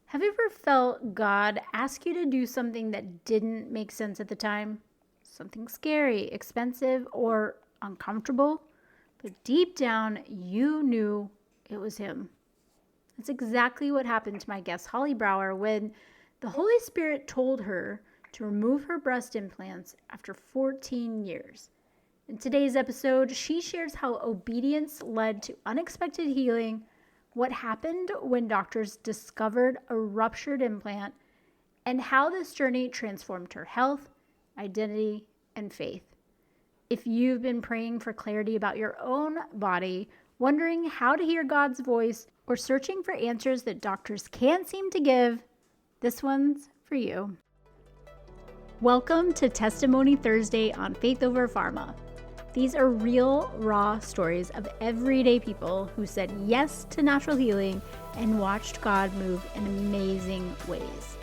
Have you ever felt God ask you to do something that didn't make sense at the time? Something scary, expensive, or uncomfortable? But deep down, you knew it was Him. That's exactly what happened to my guest, Holly Brauer, when the Holy Spirit told her to remove her breast implants after 14 years. In today's episode, she shares how obedience led to unexpected healing, what happened when doctors discovered a ruptured implant, and how this journey transformed her health, identity, and faith. If you've been praying for clarity about your own body, wondering how to hear God's voice, or searching for answers that doctors can't seem to give, this one's for you. Welcome to Testimony Thursday on Faith Over Pharma. These are real, raw stories of everyday people who said yes to natural healing and watched God move in amazing ways.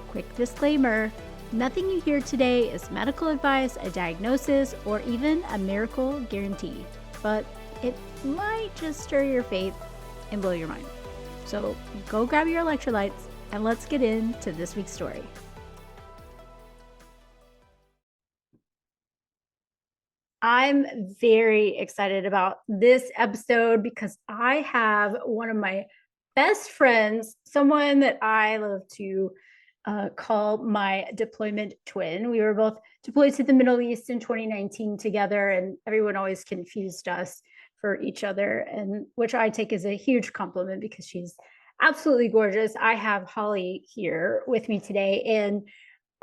Quick disclaimer, nothing you hear today is medical advice, a diagnosis, or even a miracle guarantee, but it might just stir your faith and blow your mind. So go grab your electrolytes and let's get into this week's story. I'm very excited about this episode because I have one of my best friends, someone that I love to call my deployment twin. We were both deployed to the Middle East in 2019 together, and everyone always confused us for each other, and which I take as a huge compliment because she's absolutely gorgeous. I have Holly here with me today, and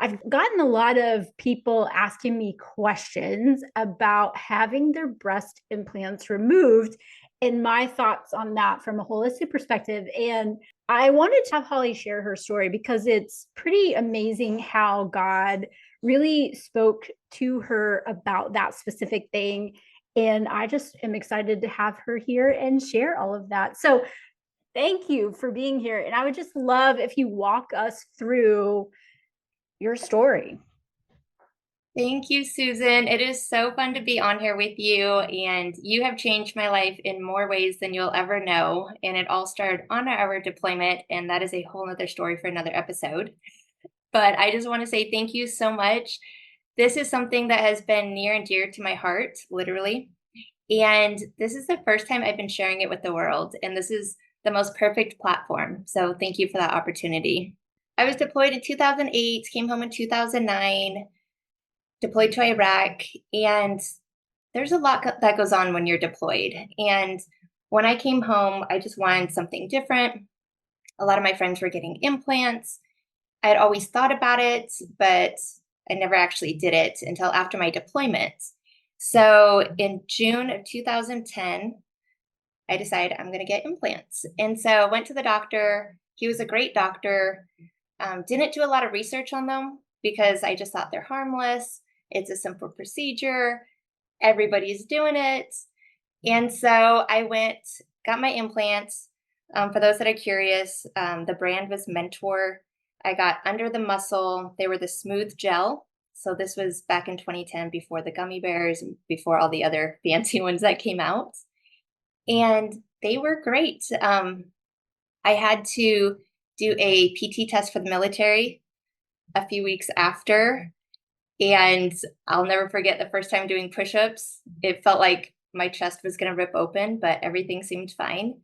I've gotten a lot of people asking me questions about having their breast implants removed and my thoughts on that from a holistic perspective. And I wanted to have Holly share her story because it's pretty amazing how God really spoke to her about that specific thing. And I just am excited to have her here and share all of that. So thank you for being here. And I would just love if you walk us through your story. Thank you, Susan. It is so fun to be on here with you, and you have changed my life in more ways than you'll ever know. And it all started on our deployment, and that is a whole nother story for another episode. But I just want to say thank you so much. This is something that has been near and dear to my heart, literally. And this is the first time I've been sharing it with the world, and this is the most perfect platform. So thank you for that opportunity. I was deployed in 2008, came home in 2009, deployed to Iraq, and there's a lot that goes on when you're deployed. And when I came home, I just wanted something different. A lot of my friends were getting implants. I had always thought about it, but I never actually did it until after my deployment. So in June of 2010, I decided I'm going to get implants. And so I went to the doctor. He was a great doctor. Didn't do a lot of research on them because I just thought they're harmless. It's a simple procedure. Everybody's doing it. And so I went, got my implants. For those that are curious, the brand was Mentor. I got under the muscle. They were the smooth gel. So this was back in 2010, before the gummy bears, before all the other fancy ones that came out. And they were great. I had to do a PT test for the military a few weeks after. And I'll never forget the first time doing push-ups. It felt like my chest was going to rip open, but everything seemed fine.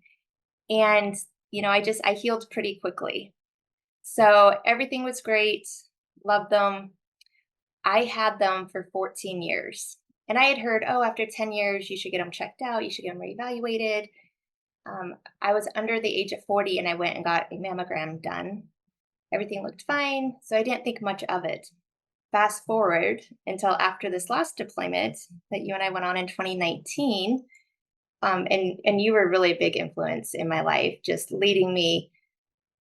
And, I healed pretty quickly. So everything was great. Loved them. I had them for 14 years. And I had heard, oh, after 10 years, you should get them checked out. You should get them reevaluated. I was under the age of 40 and I went and got a mammogram done. Everything looked fine. So I didn't think much of it. Fast forward until after this last deployment that you and I went on in 2019. And you were really a big influence in my life, just leading me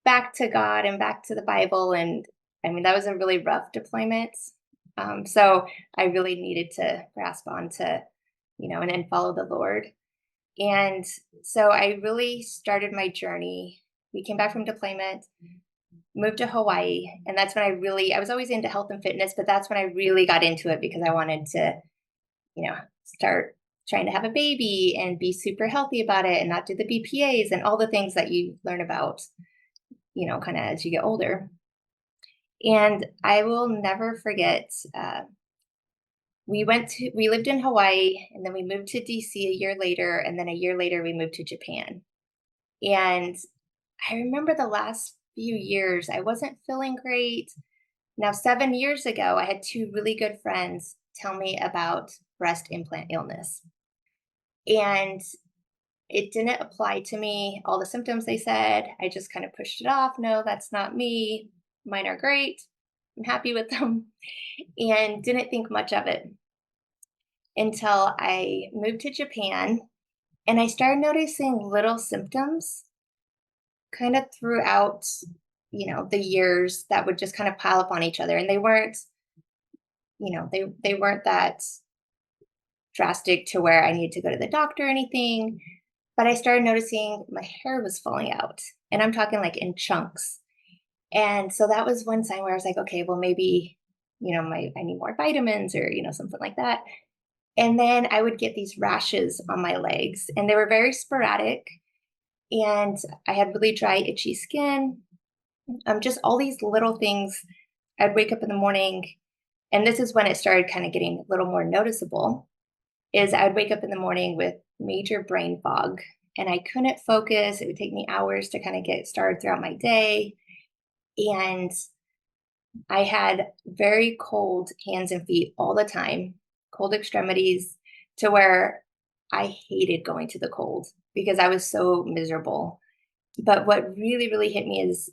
back to God and back to the Bible. And I mean, that was a really rough deployment. So I really needed to grasp onto, and follow the Lord. And so I really started my journey. We came back from deployment, moved to Hawaii. And that's when I was always into health and fitness, but that's when I really got into it because I wanted to, start trying to have a baby and be super healthy about it and not do the BPAs and all the things that you learn about kind of as you get older. And I will never forget, we lived in Hawaii, and then we moved to DC a year later, and then a year later we moved to Japan. And I remember the last few years, I wasn't feeling great. Now, 7 years ago, I had two really good friends tell me about breast implant illness. And it didn't apply to me. All the symptoms they said, I just kind of pushed it off. No, that's not me. Mine are great. I'm happy with them. And didn't think much of it until I moved to Japan and I started noticing little symptoms kind of throughout, the years that would just kind of pile up on each other. And they weren't, they weren't that drastic to where I needed to go to the doctor or anything. But I started noticing my hair was falling out. And I'm talking like in chunks. And so that was one sign where I was like, okay, well, maybe, I need more vitamins or, something like that. And then I would get these rashes on my legs, and they were very sporadic. And I had really dry, itchy skin. Just all these little things. I'd wake up in the morning, and this is when it started kind of getting a little more noticeable. Is I would wake up in the morning with major brain fog, and I couldn't focus. It would take me hours to kind of get started throughout my day, and I had very cold hands and feet all the time, cold extremities, to where I hated going to the cold because I was so miserable. But what really, really hit me is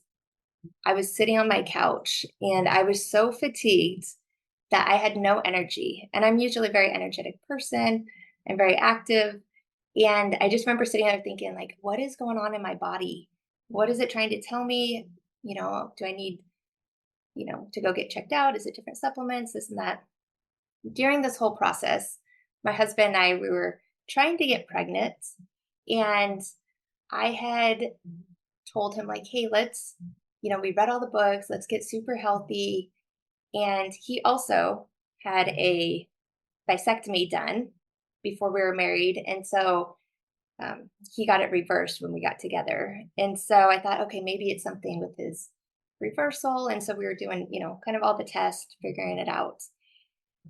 I was sitting on my couch and I was so fatigued that I had no energy. And I'm usually a very energetic person. I'm very active. And I just remember sitting there thinking, like, what is going on in my body? What is it trying to tell me? Do I need, to go get checked out? Is it different supplements, this and that? During this whole process, my husband and I, we were trying to get pregnant. And I had told him, like, hey, let's, we read all the books, let's get super healthy. And he also had a vasectomy done before we were married. And so he got it reversed when we got together. And so I thought, okay, maybe it's something with his reversal. And so we were doing, kind of all the tests, figuring it out.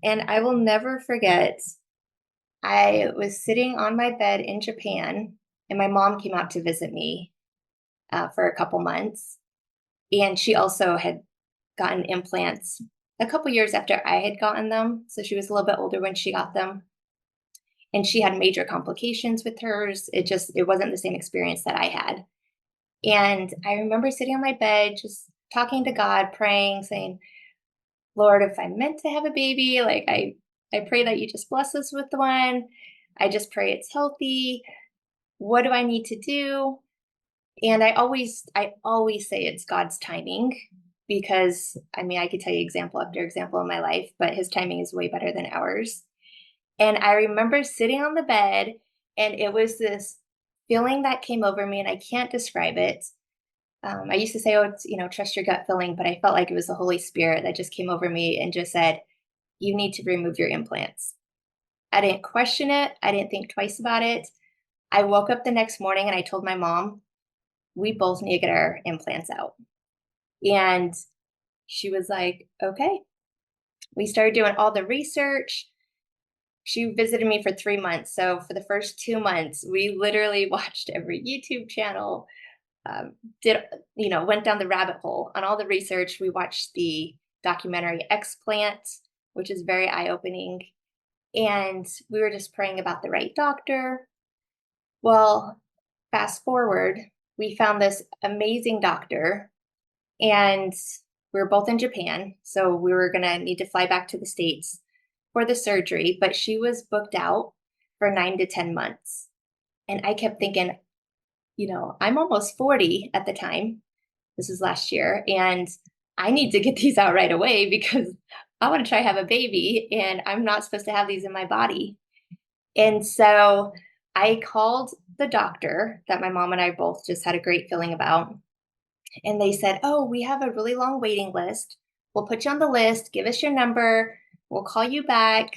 And I will never forget, I was sitting on my bed in Japan, and my mom came out to visit me for a couple months. And she also had gotten implants a couple years after I had gotten them. So she was a little bit older when she got them. And she had major complications with hers. It wasn't the same experience that I had. And I remember sitting on my bed, just talking to God, praying, saying, Lord, if I'm meant to have a baby, like I pray that you just bless us with one. I just pray it's healthy. What do I need to do? And I always say it's God's timing, because I mean, I could tell you example after example in my life, but his timing is way better than ours. And I remember sitting on the bed, and it was this feeling that came over me, and I can't describe it. I used to say, oh, it's, trust your gut feeling, but I felt like it was the Holy Spirit that just came over me and just said, you need to remove your implants. I didn't question it. I didn't think twice about it. I woke up the next morning and I told my mom, we both need to get our implants out. And she was like, okay. We started doing all the research. She visited me for 3 months. So for the first 2 months, we literally watched every YouTube channel, did, went down the rabbit hole on all the research. We watched the documentary Explant, which is very eye opening. And we were just praying about the right doctor. Well, fast forward, we found this amazing doctor, and we were both in Japan. So we were going to need to fly back to the States for the surgery, but she was booked out for 9 to 10 months. And I kept thinking, I'm almost 40 at the time. This was last year. And I need to get these out right away because I want to try have a baby, and I'm not supposed to have these in my body. And so I called the doctor that my mom and I both just had a great feeling about. And they said, oh, we have a really long waiting list. We'll put you on the list. Give us your number. We'll call you back.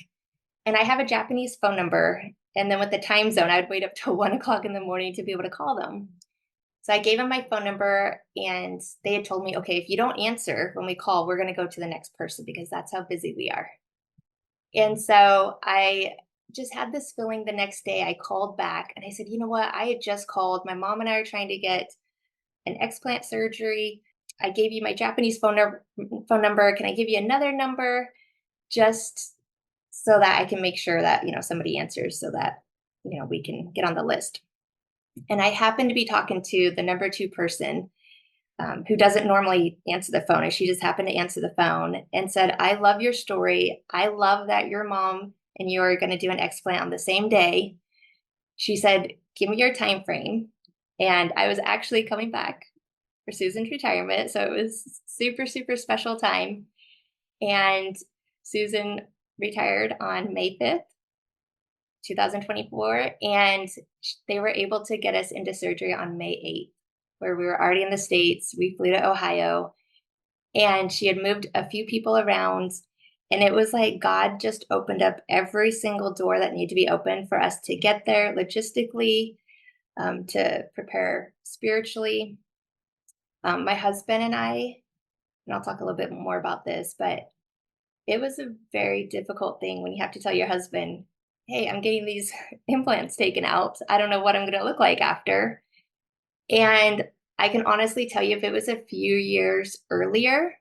And I have a Japanese phone number. And then with the time zone, I would wait up till 1 o'clock in the morning to be able to call them. So I gave him my phone number, and they had told me, okay, if you don't answer when we call, we're going to go to the next person because that's how busy we are. And so I just had this feeling the next day. I called back and I said, you know what? I had just called. My mom and I are trying to get an explant surgery. I gave you my Japanese phone number. Can I give you another number just so that I can make sure that, somebody answers so that, we can get on the list. And I happened to be talking to the number two person, who doesn't normally answer the phone. And she just happened to answer the phone and said, I love your story. I love that your mom and you are going to do an explant on the same day. She said, give me your time frame. And I was actually coming back for Susan's retirement. So it was super, super special time. And Susan retired on May 5th, 2024. And they were able to get us into surgery on May 8th, where we were already in the States. We flew to Ohio, and she had moved a few people around. And it was like God just opened up every single door that needed to be open for us to get there logistically, to prepare spiritually. My husband and I, and I'll talk a little bit more about this, but it was a very difficult thing when you have to tell your husband, hey, I'm getting these implants taken out. I don't know what I'm going to look like after. And I can honestly tell you, if it was a few years earlier,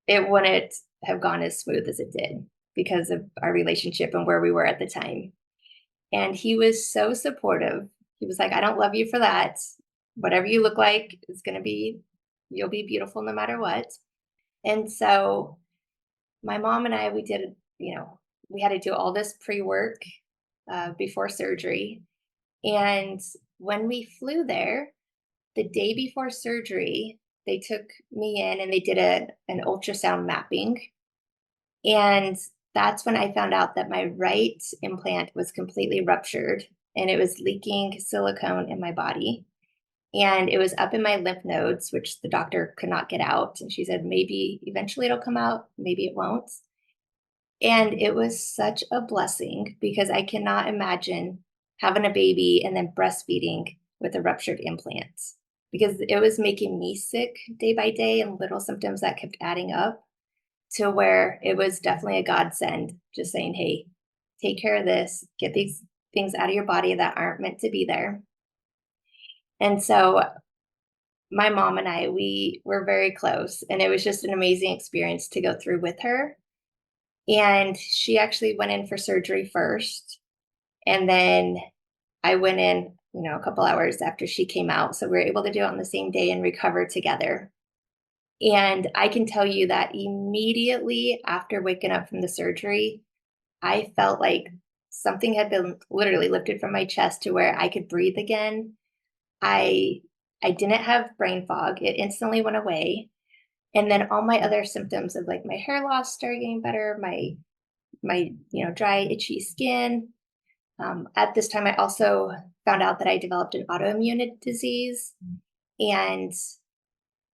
it wouldn't have gone as smooth as it did because of our relationship and where we were at the time. And he was so supportive. He was like, I don't love you for that. Whatever you look like is going to be, you'll be beautiful no matter what. And so my mom and I, we did, we had to do all this pre work before surgery. And when we flew there, the day before surgery, they took me in and they did an ultrasound mapping. And that's when I found out that my right implant was completely ruptured and it was leaking silicone in my body. And it was up in my lymph nodes, which the doctor could not get out. And she said, maybe eventually it'll come out, maybe it won't. And it was such a blessing because I cannot imagine having a baby and then breastfeeding with a ruptured implant because it was making me sick day by day and little symptoms that kept adding up to where it was definitely a godsend, just saying, hey, take care of this, get these things out of your body that aren't meant to be there. And so my mom and I, we were very close, and it was just an amazing experience to go through with her. And she actually went in for surgery first. And then I went in, a couple hours after she came out. So we were able to do it on the same day and recover together. And I can tell you that immediately after waking up from the surgery, I felt like something had been literally lifted from my chest to where I could breathe again. I I didn't have brain fog. It instantly went away. And then all my other symptoms of like my hair loss started getting better, my dry itchy skin. At this time I also found out that I developed an autoimmune disease, and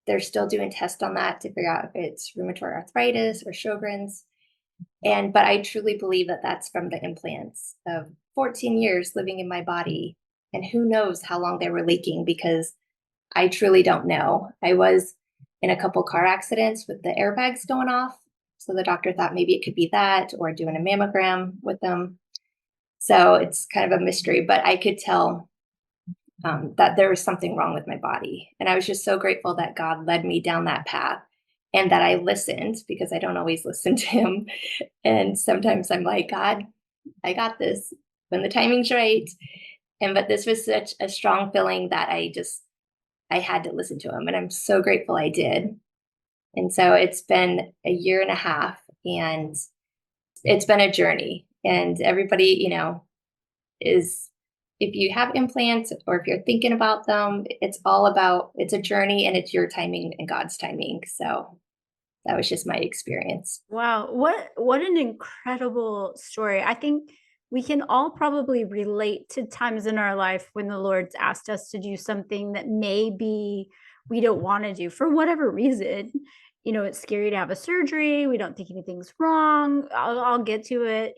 they're still doing tests on that to figure out if it's rheumatoid arthritis or Sjogren's. But I truly believe that that's from the implants of 14 years living in my body, and who knows how long they were leaking, because I truly don't know. I was in a couple car accidents with the airbags going off. So the doctor thought maybe it could be that, or doing a mammogram with them. So it's kind of a mystery, but I could tell that there was something wrong with my body. And I was just so grateful that God led me down that path and that I listened, because I don't always listen to him. And sometimes I'm like, God, I got this when the timing's right. But this was such a strong feeling that I had to listen to him. And I'm so grateful I did. And so it's been a year and a half, and it's been a journey. And everybody, is, if you have implants or if you're thinking about them, it's a journey, and it's your timing and God's timing. So that was just my experience. Wow, what an incredible story. I think we can all probably relate to times in our life when the Lord's asked us to do something that maybe we don't want to do for whatever reason. It's scary to have a surgery. We don't think anything's wrong. I'll get to it.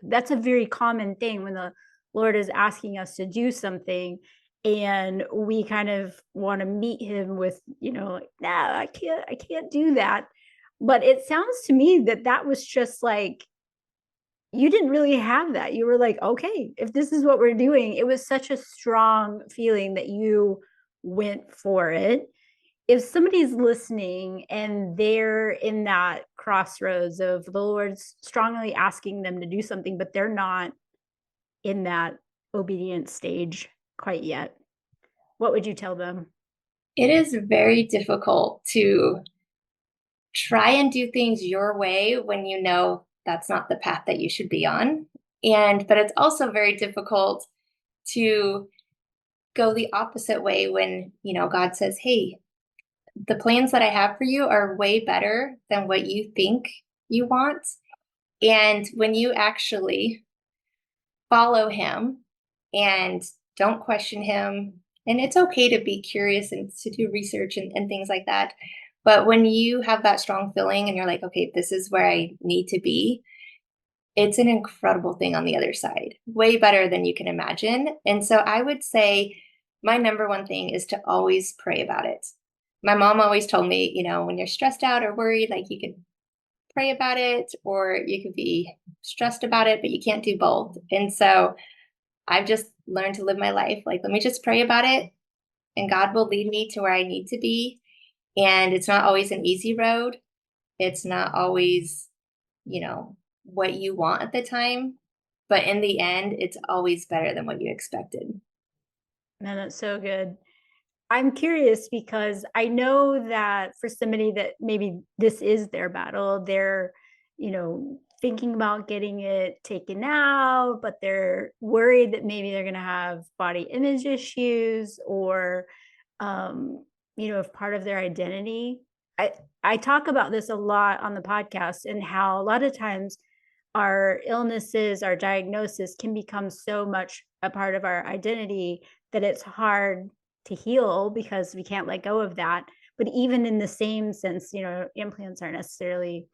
That's a very common thing when the Lord is asking us to do something. and we kind of want to meet him with, like, no, I can't do that. But it sounds to me that that was just like, you didn't really have that. You were like, okay, if this is what we're doing, it was such a strong feeling that you went for it. If somebody's listening and they're in that crossroads of the Lord's strongly asking them to do something, but they're not in that obedience stage quite yet, what would you tell them? It is very difficult to try and do things your way when you know that's not the path that you should be on. But it's also very difficult to go the opposite way when, God says, "Hey, the plans that I have for you are way better than what you think you want." And when you actually follow him and don't question him, and it's okay to be curious and to do research and things like that. But when you have that strong feeling and you're like, okay, this is where I need to be, it's an incredible thing on the other side, way better than you can imagine. And so I would say my number one thing is to always pray about it. My mom always told me, when you're stressed out or worried, like you could pray about it or you could be stressed about it, but you can't do both. And so I've just learned to live my life like, let me just pray about it and God will lead me to where I need to be. And it's not always an easy road. It's not always, what you want at the time. But in the end, it's always better than what you expected. Man, that's so good. I'm curious because I know that for somebody that maybe this is their battle, they're, thinking about getting it taken out, but they're worried that maybe they're going to have body image issues or, if part of their identity. I, I talk about this a lot on the podcast and how a lot of times our illnesses, our diagnosis can become so much a part of our identity that it's hard to heal because we can't let go of that. But even in the same sense, implants aren't necessarily,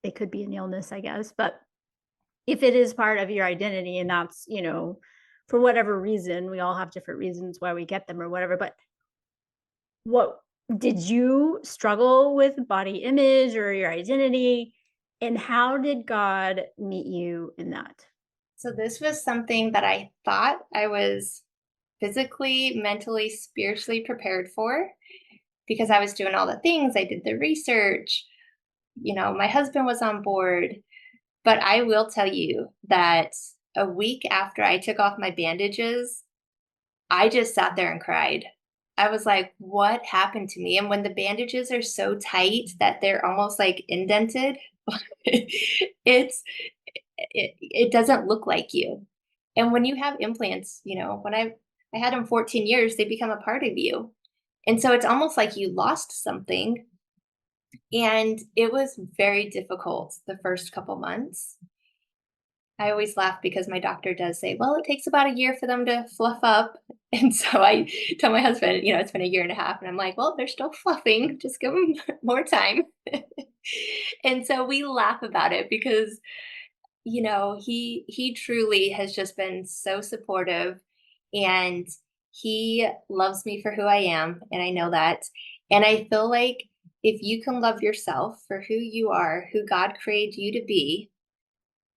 they could be an illness, I guess. But if it is part of your identity and that's, for whatever reason, we all have different reasons why we get them or whatever. But what did you struggle with body image or your identity? And how did God meet you in that? So this was something that I thought I was physically, mentally, spiritually prepared for because I was doing all the things. I did the research, my husband was on board. But I will tell you that a week after I took off my bandages, I just sat there and cried. I was like, what happened to me? And when the bandages are so tight that they're almost like indented, it's it doesn't look like you. And when you have implants, when I had them 14 years, they become a part of you. And so it's almost like you lost something. And it was very difficult the first couple months. I always laugh because my doctor does say, well, it takes about a year for them to fluff up. And so I tell my husband, it's been a year and a half. And I'm like, well, they're still fluffing. Just give them more time. And so we laugh about it because, he truly has just been so supportive and he loves me for who I am. And I know that. And I feel like if you can love yourself for who you are, who God created you to be,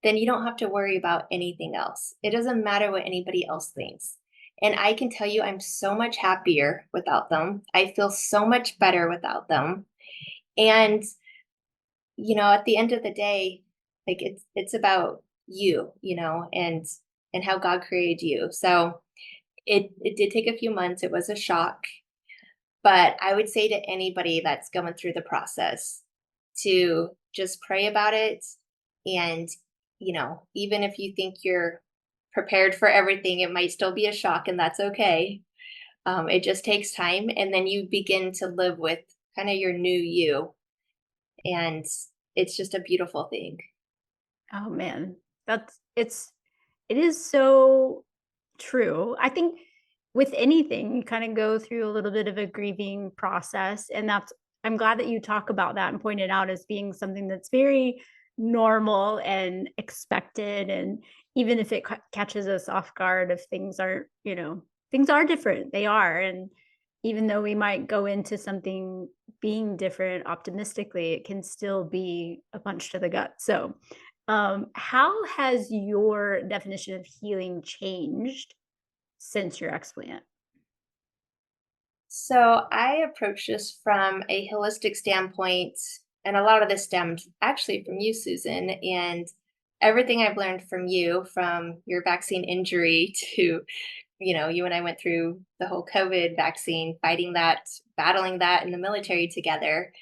then you don't have to worry about anything else. It doesn't matter what anybody else thinks. And I can tell you, I'm so much happier without them. I feel so much better without them. And, at the end of the day, like it's about you, and how God created you. So it did take a few months. It was a shock. But I would say to anybody that's going through the process to just pray about it. And, even if you think you're prepared for everything, it might still be a shock, and that's okay. It just takes time. And then you begin to live with kind of your new you. And it's just a beautiful thing. Oh man, it is so true. I think with anything, you kind of go through a little bit of a grieving process. And I'm glad that you talk about that and point it out as being something that's very normal and expected. And even if it catches us off guard, if things aren't, things are different. They are. And even though we might go into something being different optimistically, it can still be a punch to the gut. So, how has your definition of healing changed since your explant? So I approach this from a holistic standpoint, and a lot of this stemmed actually from you, Susan, and everything I've learned from you, from your vaccine injury to, you and I went through the whole COVID vaccine, fighting that, battling that in the military together,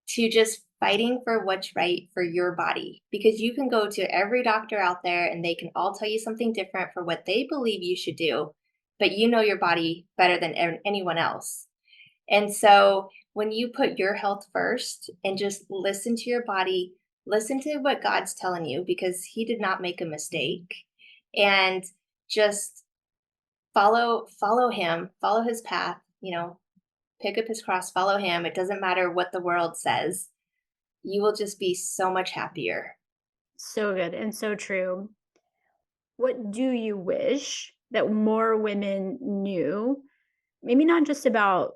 to just fighting for what's right for your body. Because you can go to every doctor out there and they can all tell you something different for what they believe you should do, but you know your body better than anyone else. And so when you put your health first and just listen to your body, listen to what God's telling you because he did not make a mistake, and just follow him, follow his path, pick up his cross, follow him. It doesn't matter what the world says. You will just be so much happier. So good and so true. What do you wish that more women knew? Maybe not just about,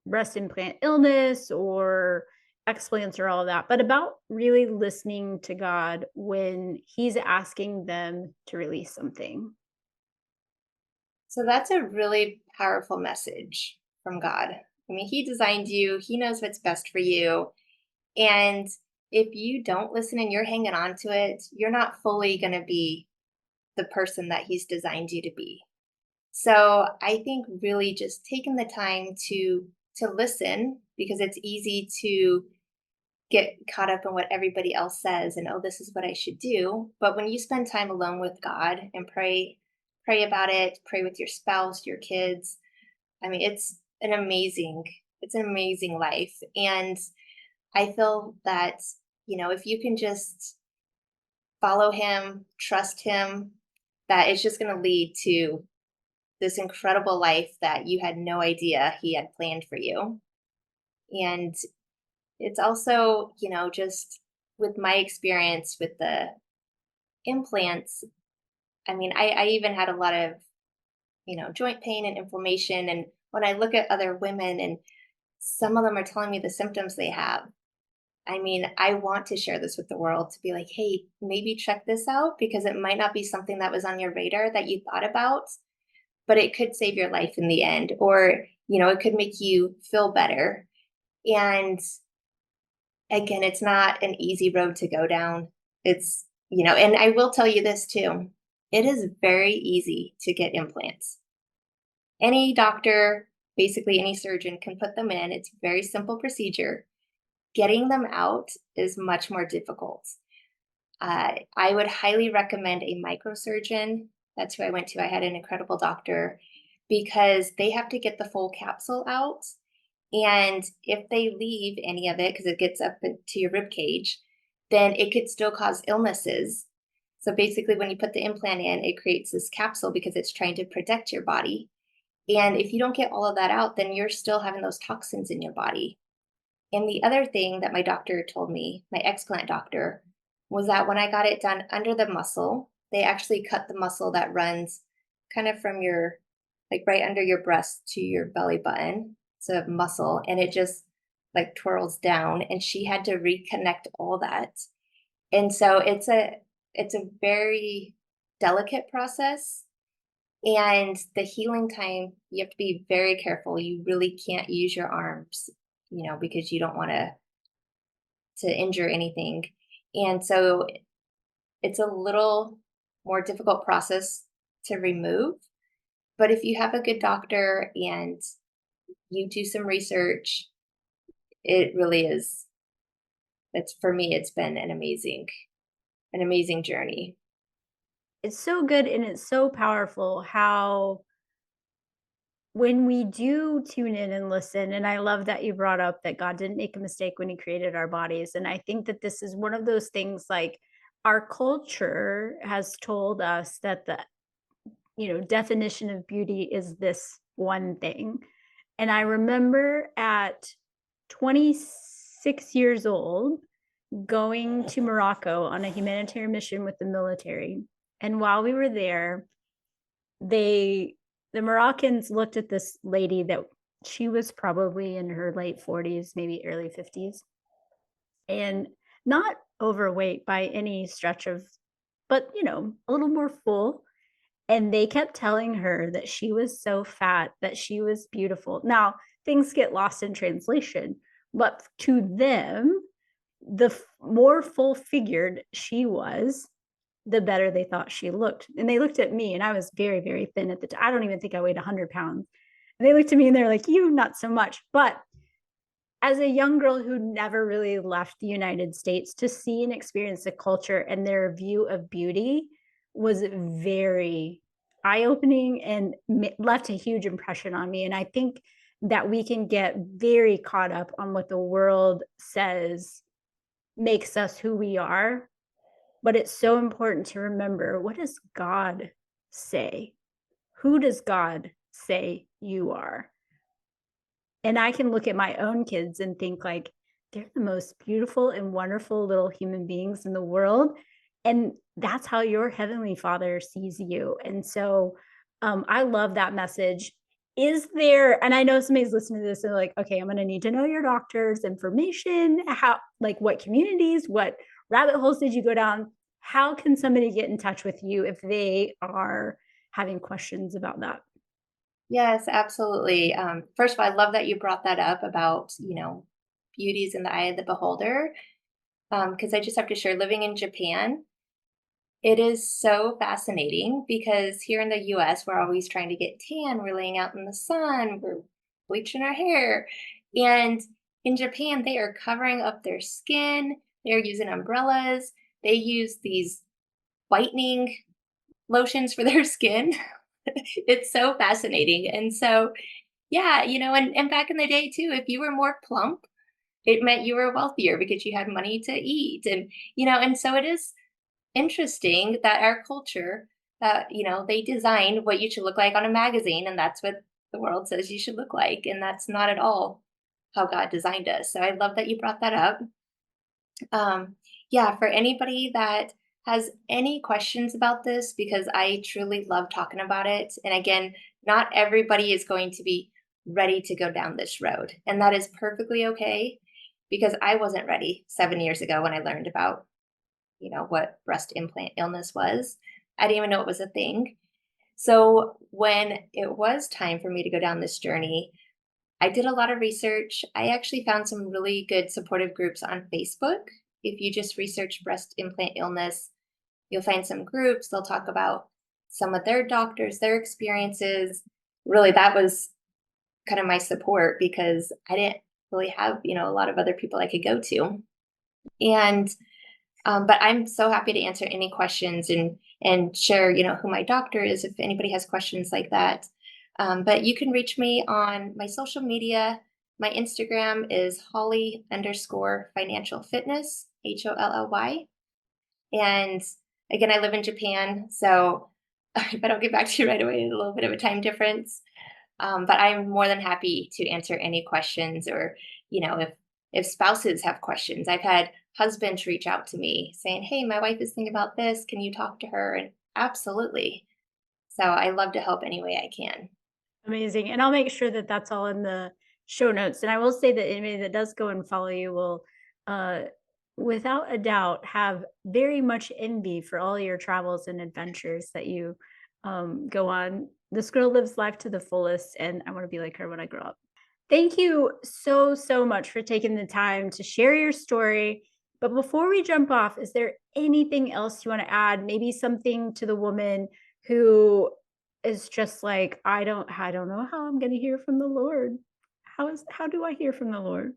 breast implant illness or explants or all of that, but about really listening to God when He's asking them to release something. So that's a really powerful message from God. I mean, he designed you, he knows what's best for you. And if you don't listen and you're hanging on to it, you're not fully going to be the person that he's designed you to be. So I think really just taking the time to listen, because it's easy to get caught up in what everybody else says and, oh, this is what I should do. But when you spend time alone with God and pray about it, pray with your spouse, your kids, I mean, it's an amazing life. And I feel that, if you can just follow him, trust him, that it's just going to lead to this incredible life that you had no idea he had planned for you. And it's also, just with my experience with the implants, I mean, I even had a lot of, joint pain and inflammation. And when I look at other women and some of them are telling me the symptoms they have, I mean, I want to share this with the world to be like, hey, maybe check this out because it might not be something that was on your radar that you thought about, but it could save your life in the end, or, it could make you feel better. And again, it's not an easy road to go down. And I will tell you this too, it is very easy to get implants. Any doctor, basically any surgeon can put them in. It's a very simple procedure. Getting them out is much more difficult. I would highly recommend a microsurgeon. That's who I went to. I had an incredible doctor because they have to get the full capsule out. And if they leave any of it, because it gets up into your rib cage, then it could still cause illnesses. So basically, when you put the implant in, it creates this capsule because it's trying to protect your body. And if you don't get all of that out, then you're still having those toxins in your body. And the other thing that my doctor told me, my explant doctor, was that when I got it done under the muscle, they actually cut the muscle that runs kind of from your, like right under your breast to your belly button. It's a muscle and it just like twirls down. And she had to reconnect all that. And so it's a very delicate process. And the healing time, you have to be very careful. You really can't use your arms, because you don't want to injure anything. And so it's a little more difficult process to remove. But if you have a good doctor and you do some research, it really is. It's for me, it's been an amazing journey. It's so good and it's so powerful how when we do tune in and listen, and I love that you brought up that God didn't make a mistake when he created our bodies. And I think that this is one of those things like our culture has told us that the, definition of beauty is this one thing. And I remember at 26 years old going to Morocco on a humanitarian mission with the military. And while we were there, they the Moroccans looked at this lady that she was probably in her late 40s, maybe early 50s, and not overweight by any stretch of, but a little more full. And they kept telling her that she was so fat, that she was beautiful. Now, things get lost in translation, but to them, more full figured she was, the better they thought she looked. And they looked at me, and I was very, very thin at the time. I don't even think I weighed 100 pounds. And they looked at me and they're like, you, not so much. But as a young girl who never really left the United States, to see and experience the culture and their view of beauty was very eye-opening and left a huge impression on me. And I think that we can get very caught up on what the world says makes us who we are, but it's so important to remember, what does God say? Who does God say you are? And I can look at my own kids and think like, they're the most beautiful and wonderful little human beings in the world. And that's how your heavenly father sees you. And so I love that message. Is there, and I know somebody's listening to this and like, okay, I'm going to need to know your doctor's information, how, like what communities, what rabbit holes did you go down? How can somebody get in touch with you if they are having questions about that? Yes, absolutely. First of all, I love that you brought that up about, beauty's in the eye of the beholder. Because I just have to share, living in Japan, it is so fascinating because here in the US, we're always trying to get tan. We're laying out in the sun, we're bleaching our hair. And in Japan, they are covering up their skin, they're using umbrellas, they use these whitening lotions for their skin. It's so fascinating. And so, yeah, and back in the day too, if you were more plump, it meant you were wealthier because you had money to eat. And so it is interesting that our culture, they design what you should look like on a magazine, and that's what the world says you should look like. And that's not at all how God designed us. So I love that you brought that up. Yeah, for anybody that has any questions about this, because I truly love talking about it. And again, not everybody is going to be ready to go down this road. And that is perfectly okay because I wasn't ready 7 years ago when I learned about, what breast implant illness was. I didn't even know it was a thing. So when it was time for me to go down this journey, I did a lot of research. I actually found some really good supportive groups on Facebook. If you just research breast implant illness, you'll find some groups. They'll talk about some of their doctors, their experiences. Really, that was kind of my support because I didn't really have, a lot of other people I could go to. And but I'm so happy to answer any questions and share, who my doctor is if anybody has questions like that. But you can reach me on my social media. My Instagram is Holly_financial fitness, HOLLY. And again, I live in Japan, so if I don't get back to you right away, a little bit of a time difference. But I'm more than happy to answer any questions, or if spouses have questions. I've had husbands reach out to me saying, "Hey, my wife is thinking about this. Can you talk to her?" And absolutely. So I love to help any way I can. Amazing, and I'll make sure that that's all in the show notes, and I will say that anybody that does go and follow you will, uh, without a doubt, have very much envy for all your travels and adventures that you, go on. This girl lives life to the fullest, and I wanna be like her when I grow up. Thank you so, so much for taking the time to share your story. But before we jump off, is there anything else you want to add? Maybe something to the woman who is just like, I don't know how I'm going to hear from the Lord. How do I hear from the Lord?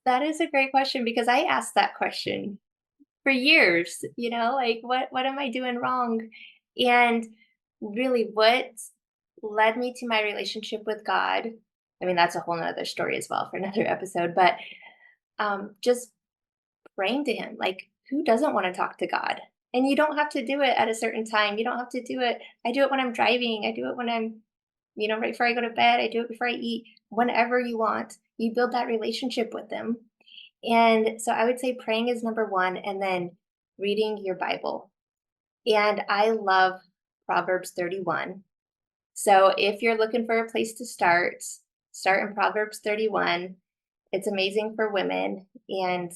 That is a great question because I asked that question for years, like what am I doing wrong? And really what led me to my relationship with God. I mean, that's a whole nother story as well for another episode, but just praying to him. Like, who doesn't want to talk to God? And you don't have to do it at a certain time. You don't have to do it. I do it when I'm driving. I do it when I'm, right before I go to bed. I do it before I eat. Whenever you want, you build that relationship with him. And so I would say praying is number one, and then reading your Bible. And I love Proverbs 31. So if you're looking for a place to start in Proverbs 31. It's amazing for women. And,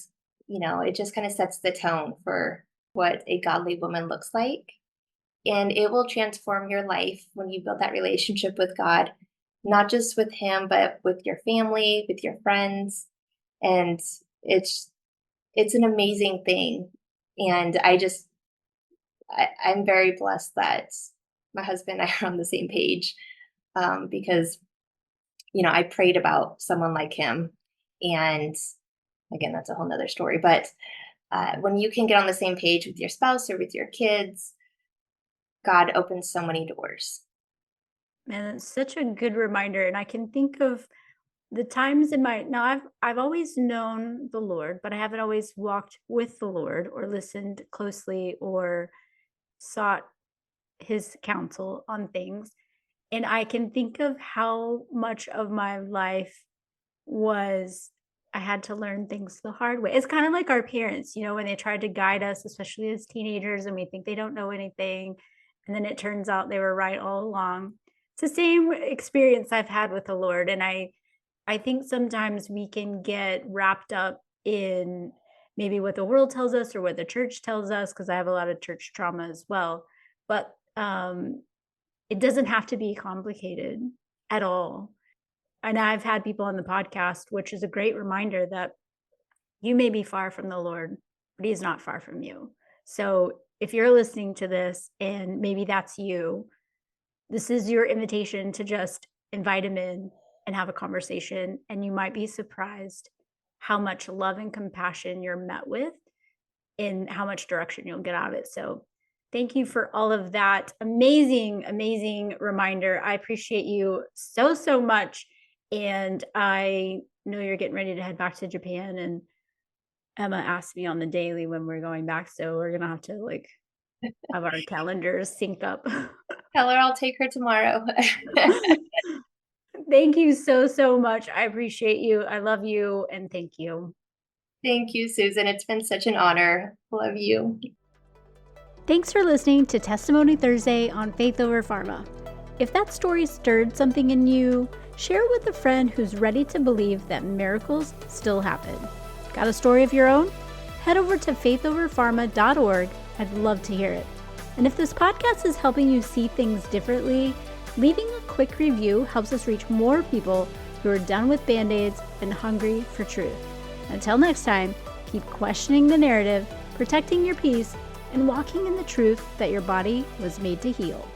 it just kind of sets the tone for what a godly woman looks like. And it will transform your life when you build that relationship with God, not just with Him, but with your family, with your friends. And it's it's an amazing thing. And I'm very blessed that my husband and I are on the same page, because I prayed about someone like him. And again, that's a whole nother story. But when you can get on the same page with your spouse or with your kids, God opens so many doors. Man, it's such a good reminder. And I can think of the times in my now I've always known the Lord, but I haven't always walked with the Lord or listened closely or sought his counsel on things. And I can think of how much of my life was I had to learn things the hard way. It's kind of like our parents, when they tried to guide us, especially as teenagers, and we think they don't know anything. And then it turns out they were right all along. It's the same experience I've had with the Lord. And I think sometimes we can get wrapped up in maybe what the world tells us or what the church tells us, because I have a lot of church trauma as well. But it doesn't have to be complicated at all. And I've had people on the podcast, which is a great reminder that you may be far from the Lord, but He's not far from you. So if you're listening to this and maybe that's you, this is your invitation to just invite Him in and have a conversation. And you might be surprised how much love and compassion you're met with and how much direction you'll get out of it. So thank you for all of that amazing, amazing reminder. I appreciate you so, so much. And I know you're getting ready to head back to Japan, and Emma asked me on the daily when we're going back. So we're going to have to have our calendars sync up. Tell her I'll take her tomorrow. Thank you so, so much. I appreciate you. I love you. And thank you. Thank you, Susan. It's been such an honor. Love you. Thanks for listening to Testimony Thursday on Faith Over Pharma. If that story stirred something in you, share it with a friend who's ready to believe that miracles still happen. Got a story of your own? Head over to faithoverpharma.org. I'd love to hear it. And if this podcast is helping you see things differently, leaving a quick review helps us reach more people who are done with Band-Aids and hungry for truth. Until next time, keep questioning the narrative, protecting your peace, and walking in the truth that your body was made to heal.